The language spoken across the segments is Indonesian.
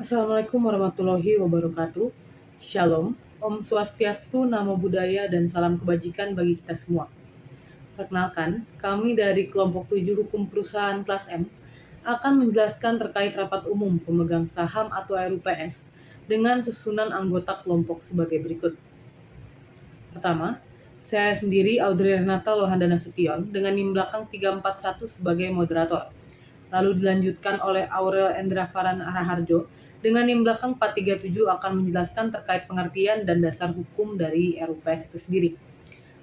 Assalamualaikum warahmatullahi wabarakatuh. Shalom, Om Swastiastu, Namo Buddhaya, dan salam kebajikan bagi kita semua. Perkenalkan, kami dari kelompok 7 Hukum Perusahaan kelas M akan menjelaskan terkait rapat umum pemegang saham atau RUPS dengan susunan anggota kelompok sebagai berikut. Pertama, saya sendiri Audrey Renata Lohandana Sution dengan NIM belakang 341 sebagai moderator. Lalu dilanjutkan oleh Aurel Endra Faran Araharjo dengan NIM belakang 437 akan menjelaskan terkait pengertian dan dasar hukum dari RUPS itu sendiri.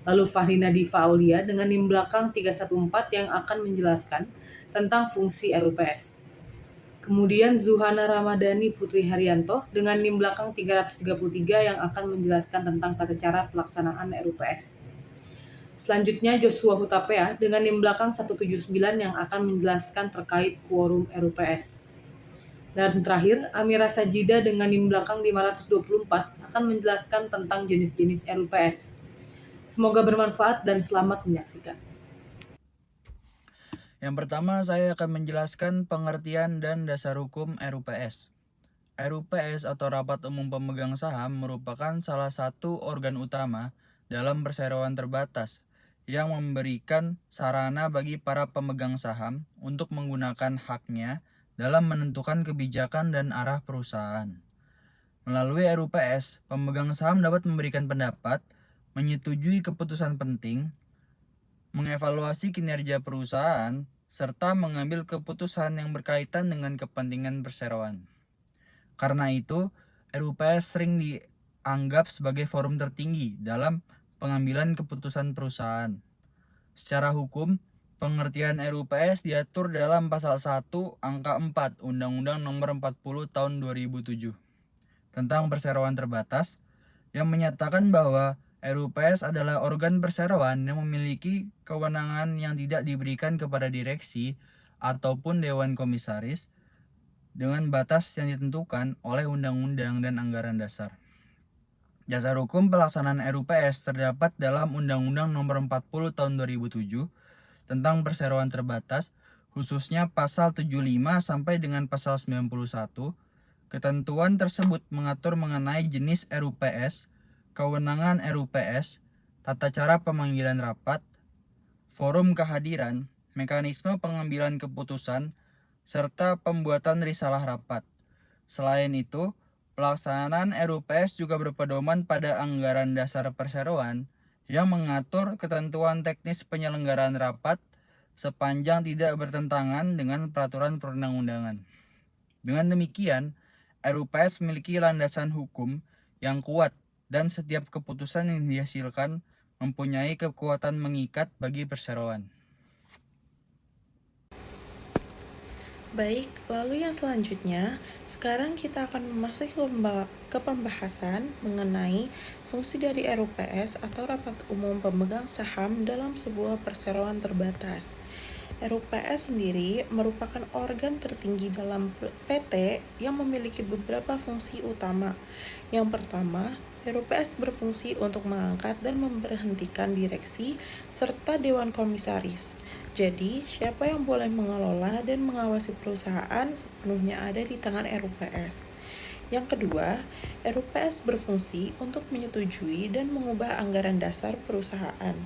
Lalu Fahrina Diva Aulia dengan NIM belakang 314 yang akan menjelaskan tentang fungsi RUPS. Kemudian Zuhana Ramadhani Putri Haryanto dengan NIM belakang 333 yang akan menjelaskan tentang tata cara pelaksanaan RUPS. Selanjutnya Joshua Hutapea dengan NIM belakang 179 yang akan menjelaskan terkait quorum RUPS. Dan terakhir, Amira Sajida dengan NIM belakang 524 akan menjelaskan tentang jenis-jenis RUPS. Semoga bermanfaat dan selamat menyaksikan. Yang pertama, saya akan menjelaskan pengertian dan dasar hukum RUPS. RUPS atau Rapat Umum Pemegang Saham merupakan salah satu organ utama dalam perseroan terbatas yang memberikan sarana bagi para pemegang saham untuk menggunakan haknya dalam menentukan kebijakan dan arah perusahaan. Melalui RUPS, pemegang saham dapat memberikan pendapat, menyetujui keputusan penting, mengevaluasi kinerja perusahaan, serta mengambil keputusan yang berkaitan dengan kepentingan perseroan. Karena itu, RUPS sering dianggap sebagai forum tertinggi dalam pengambilan keputusan perusahaan. Secara hukum, pengertian RUPS diatur dalam Pasal 1 Angka 4 Undang-Undang Nomor 40 Tahun 2007 tentang perseroan terbatas yang menyatakan bahwa RUPS adalah organ perseroan yang memiliki kewenangan yang tidak diberikan kepada direksi ataupun dewan komisaris dengan batas yang ditentukan oleh undang-undang dan anggaran dasar. Dasar hukum pelaksanaan RUPS terdapat dalam Undang-Undang Nomor 40 Tahun 2007 tentang perseroan terbatas, khususnya pasal 75 sampai dengan pasal 91. Ketentuan tersebut mengatur mengenai jenis RUPS, kewenangan RUPS, tata cara pemanggilan rapat, forum kehadiran, mekanisme pengambilan keputusan, serta pembuatan risalah rapat. Selain itu, pelaksanaan RUPS juga berpedoman pada anggaran dasar perseroan yang mengatur ketentuan teknis penyelenggaraan rapat sepanjang tidak bertentangan dengan peraturan perundang-undangan. Dengan demikian, RUPS memiliki landasan hukum yang kuat dan setiap keputusan yang dihasilkan mempunyai kekuatan mengikat bagi perseroan. Baik, lalu yang selanjutnya, sekarang kita akan memasuki ke pembahasan mengenai fungsi dari RUPS atau Rapat Umum Pemegang Saham dalam sebuah perseroan terbatas. RUPS sendiri merupakan organ tertinggi dalam PT yang memiliki beberapa fungsi utama. Yang pertama, RUPS berfungsi untuk mengangkat dan memberhentikan direksi serta dewan komisaris. Jadi, siapa yang boleh mengelola dan mengawasi perusahaan sepenuhnya ada di tangan RUPS. Yang kedua, RUPS berfungsi untuk menyetujui dan mengubah anggaran dasar perusahaan.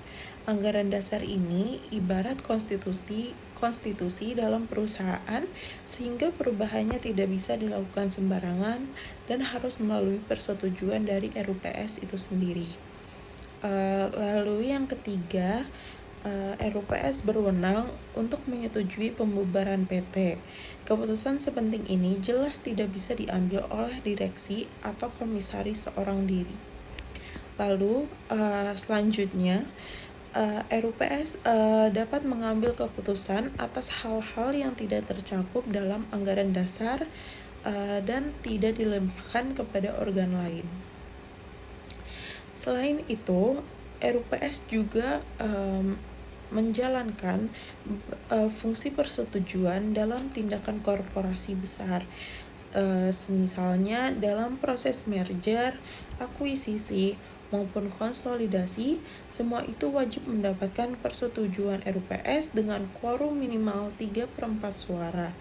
Anggaran dasar ini ibarat konstitusi dalam perusahaan, sehingga perubahannya tidak bisa dilakukan sembarangan dan harus melalui persetujuan dari RUPS itu sendiri. Lalu yang ketiga, RUPS berwenang untuk menyetujui pembubaran PT. Keputusan sepenting ini jelas tidak bisa diambil oleh direksi atau komisaris seorang diri. Lalu selanjutnya, RUPS dapat mengambil keputusan atas hal-hal yang tidak tercakup dalam anggaran dasar dan tidak dilempahkan kepada organ lain. Selain itu, RUPS juga menjalankan fungsi persetujuan dalam tindakan korporasi besar, misalnya dalam proses merger, akuisisi, maupun konsolidasi. Semua itu wajib mendapatkan persetujuan RUPS dengan quorum minimal 3/4 suara.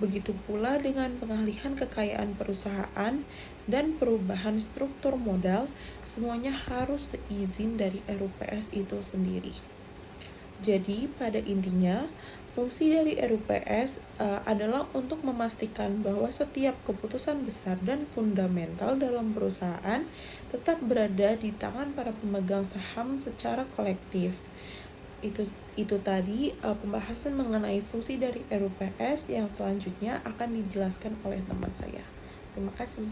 Begitu pula dengan pengalihan kekayaan perusahaan dan perubahan struktur modal, semuanya harus seizin dari RUPS itu sendiri. Jadi, pada intinya, fungsi dari RUPS adalah untuk memastikan bahwa setiap keputusan besar dan fundamental dalam perusahaan tetap berada di tangan para pemegang saham secara kolektif. Itu tadi pembahasan mengenai fungsi dari RUPS yang selanjutnya akan dijelaskan oleh teman saya. Terima kasih.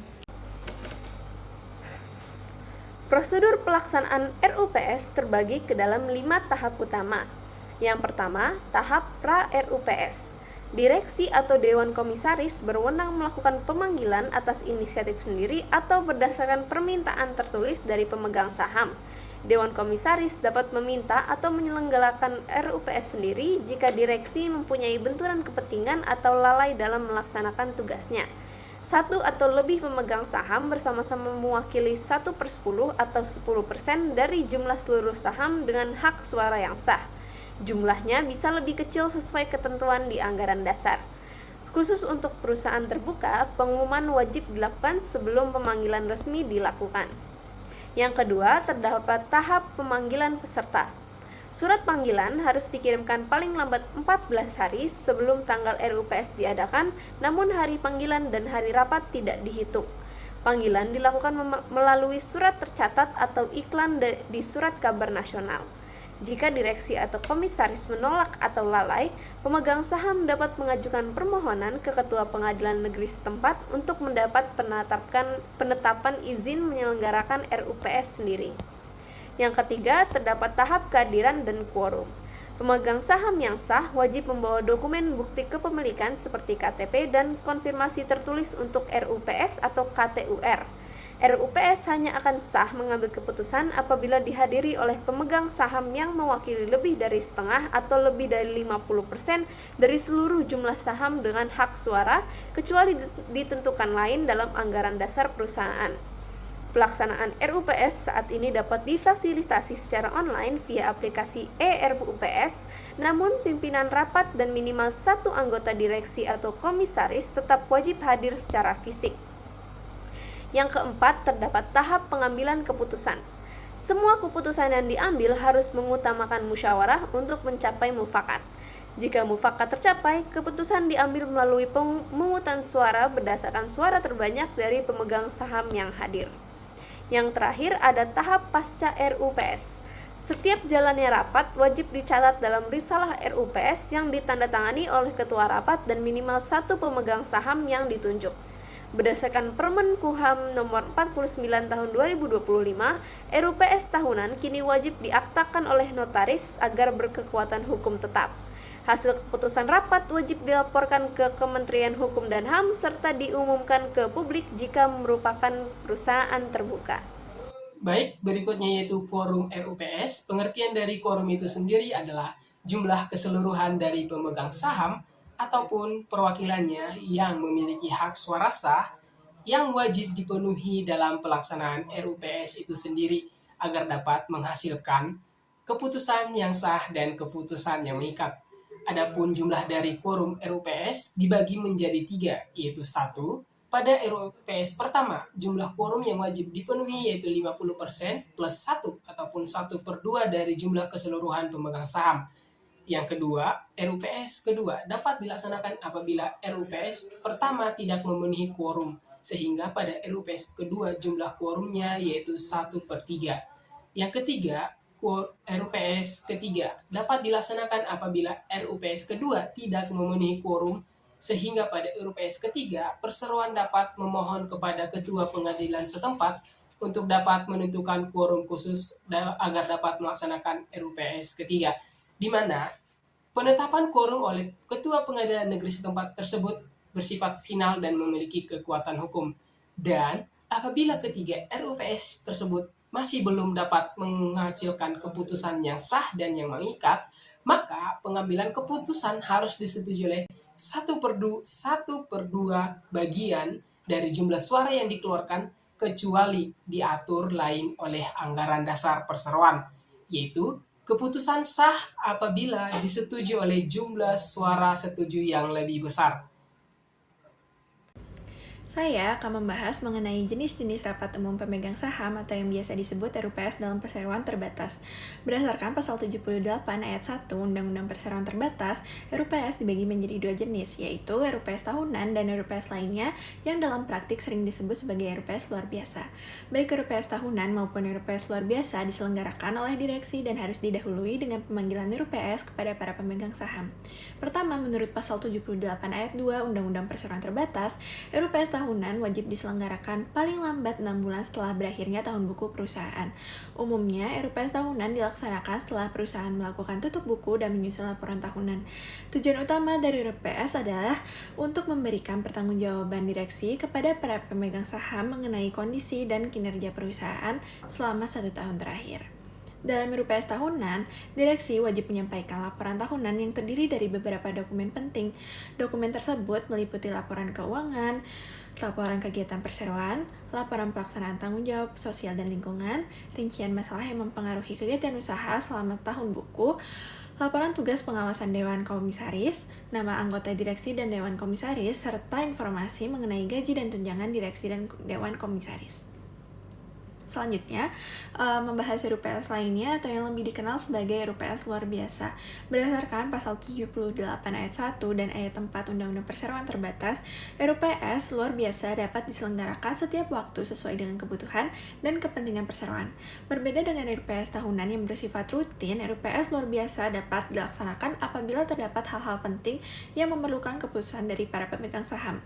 Prosedur pelaksanaan RUPS terbagi ke dalam 5 tahap utama. Yang pertama, tahap pra-RUPS. Direksi atau Dewan Komisaris berwenang melakukan pemanggilan atas inisiatif sendiri atau berdasarkan permintaan tertulis dari pemegang saham. Dewan Komisaris dapat meminta atau menyelenggarakan RUPS sendiri jika direksi mempunyai benturan kepentingan atau lalai dalam melaksanakan tugasnya. Satu atau lebih pemegang saham bersama-sama mewakili 1/10 atau 10% dari jumlah seluruh saham dengan hak suara yang sah. Jumlahnya bisa lebih kecil sesuai ketentuan di anggaran dasar. Khusus untuk perusahaan terbuka, pengumuman wajib dilakukan sebelum pemanggilan resmi dilakukan. Yang kedua, terdapat tahap pemanggilan peserta. Surat panggilan harus dikirimkan paling lambat 14 hari sebelum tanggal RUPS diadakan, namun hari panggilan dan hari rapat tidak dihitung. Panggilan dilakukan melalui surat tercatat atau iklan di surat kabar nasional. Jika direksi atau komisaris menolak atau lalai, pemegang saham dapat mengajukan permohonan ke Ketua Pengadilan Negeri setempat untuk mendapat penetapan izin menyelenggarakan RUPS sendiri. Yang ketiga, terdapat tahap kehadiran dan quorum. Pemegang saham yang sah wajib membawa dokumen bukti kepemilikan seperti KTP dan konfirmasi tertulis untuk RUPS atau KTUR. RUPS hanya akan sah mengambil keputusan apabila dihadiri oleh pemegang saham yang mewakili lebih dari setengah atau lebih dari 50% dari seluruh jumlah saham dengan hak suara, kecuali ditentukan lain dalam anggaran dasar perusahaan. Pelaksanaan RUPS saat ini dapat difasilitasi secara online via aplikasi e-RUPS, namun pimpinan rapat dan minimal 1 anggota direksi atau komisaris tetap wajib hadir secara fisik. Yang keempat, terdapat tahap pengambilan keputusan. Semua keputusan yang diambil harus mengutamakan musyawarah untuk mencapai mufakat. Jika mufakat tercapai, keputusan diambil melalui pemungutan suara berdasarkan suara terbanyak dari pemegang saham yang hadir. Yang terakhir ada tahap pasca RUPS. Setiap jalannya rapat wajib dicatat dalam risalah RUPS yang ditandatangani oleh ketua rapat dan minimal 1 pemegang saham yang ditunjuk. Berdasarkan Permen Kumham nomor 49 tahun 2025, RUPS tahunan kini wajib diaktakan oleh notaris agar berkekuatan hukum tetap. Hasil keputusan rapat wajib dilaporkan ke Kementerian Hukum dan HAM serta diumumkan ke publik jika merupakan perusahaan terbuka. Baik, berikutnya yaitu quorum RUPS. Pengertian dari quorum itu sendiri adalah jumlah keseluruhan dari pemegang saham ataupun perwakilannya yang memiliki hak suara sah yang wajib dipenuhi dalam pelaksanaan RUPS itu sendiri agar dapat menghasilkan keputusan yang sah dan keputusan yang mengikat. Adapun jumlah dari quorum RUPS dibagi menjadi 3, yaitu 1. Pada RUPS pertama, jumlah quorum yang wajib dipenuhi yaitu 50% plus 1 ataupun 1/2 dari jumlah keseluruhan pemegang saham. Yang kedua, RUPS kedua dapat dilaksanakan apabila RUPS pertama tidak memenuhi quorum, sehingga pada RUPS kedua jumlah quorumnya yaitu 1/3. Yang ketiga, RUPS ketiga dapat dilaksanakan apabila RUPS kedua tidak memenuhi quorum, sehingga pada RUPS ketiga perseroan dapat memohon kepada Ketua Pengadilan setempat untuk dapat menentukan quorum khusus agar dapat melaksanakan RUPS ketiga, di mana penetapan quorum oleh Ketua Pengadilan Negeri setempat tersebut bersifat final dan memiliki kekuatan hukum. Dan apabila ketiga RUPS tersebut masih belum dapat menghasilkan keputusan yang sah dan yang mengikat, maka pengambilan keputusan harus disetujui oleh 1/2 bagian dari jumlah suara yang dikeluarkan, kecuali diatur lain oleh anggaran dasar perseroan, yaitu keputusan sah apabila disetujui oleh jumlah suara setuju yang lebih besar. Saya akan membahas mengenai jenis-jenis rapat umum pemegang saham atau yang biasa disebut RUPS dalam perseroan terbatas. Berdasarkan pasal 78 ayat 1 Undang-Undang Perseroan Terbatas, RUPS dibagi menjadi dua jenis, yaitu RUPS tahunan dan RUPS lainnya yang dalam praktik sering disebut sebagai RUPS luar biasa. Baik RUPS tahunan maupun RUPS luar biasa diselenggarakan oleh direksi dan harus didahului dengan pemanggilan RUPS kepada para pemegang saham. Pertama, menurut pasal 78 ayat 2 Undang-Undang Perseroan Terbatas, RUPS tahunan wajib diselenggarakan paling lambat 6 bulan setelah berakhirnya tahun buku perusahaan. Umumnya, RUPS tahunan dilaksanakan setelah perusahaan melakukan tutup buku dan menyusun laporan tahunan. Tujuan utama dari RUPS adalah untuk memberikan pertanggungjawaban direksi kepada para pemegang saham mengenai kondisi dan kinerja perusahaan selama 1 tahun terakhir. Dalam RUPS tahunan, direksi wajib menyampaikan laporan tahunan yang terdiri dari beberapa dokumen penting. Dokumen tersebut meliputi laporan keuangan, laporan kegiatan perseroan, laporan pelaksanaan tanggung jawab sosial dan lingkungan, rincian masalah yang mempengaruhi kegiatan usaha selama tahun buku, laporan tugas pengawasan Dewan Komisaris, nama anggota direksi dan Dewan Komisaris, serta informasi mengenai gaji dan tunjangan direksi dan Dewan Komisaris. Selanjutnya, membahas RUPS lainnya atau yang lebih dikenal sebagai RUPS luar biasa. Berdasarkan pasal 78 ayat 1 dan ayat 4 Undang-Undang Perseroan Terbatas, RUPS luar biasa dapat diselenggarakan setiap waktu sesuai dengan kebutuhan dan kepentingan perseroan. Berbeda dengan RUPS tahunan yang bersifat rutin, RUPS luar biasa dapat dilaksanakan apabila terdapat hal-hal penting yang memerlukan keputusan dari para pemegang saham.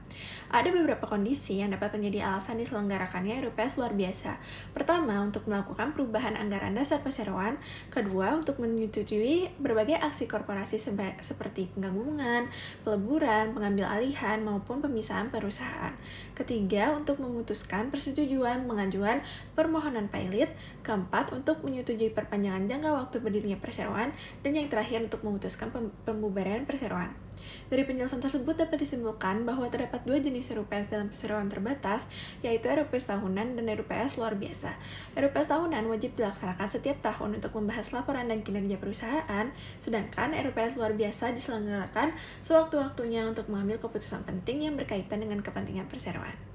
Ada beberapa kondisi yang dapat menjadi alasan diselenggarakannya RUPS luar biasa. Pertama, untuk melakukan perubahan anggaran dasar perseroan. Kedua, untuk menyetujui berbagai aksi korporasi seperti penggabungan, peleburan, pengambil alihan, maupun pemisahan perusahaan. Ketiga, untuk memutuskan persetujuan pengajuan permohonan pilot. Keempat, untuk menyetujui perpanjangan jangka waktu berdirinya perseroan. Dan yang terakhir, untuk memutuskan pembubaran perseroan. Dari penjelasan tersebut dapat disimpulkan bahwa terdapat dua jenis RUPS dalam perseroan terbatas, yaitu RUPS tahunan dan RUPS luar biasa. RUPS tahunan wajib dilaksanakan setiap tahun untuk membahas laporan dan kinerja perusahaan, sedangkan RUPS luar biasa diselenggarakan sewaktu-waktunya untuk mengambil keputusan penting yang berkaitan dengan kepentingan perseroan.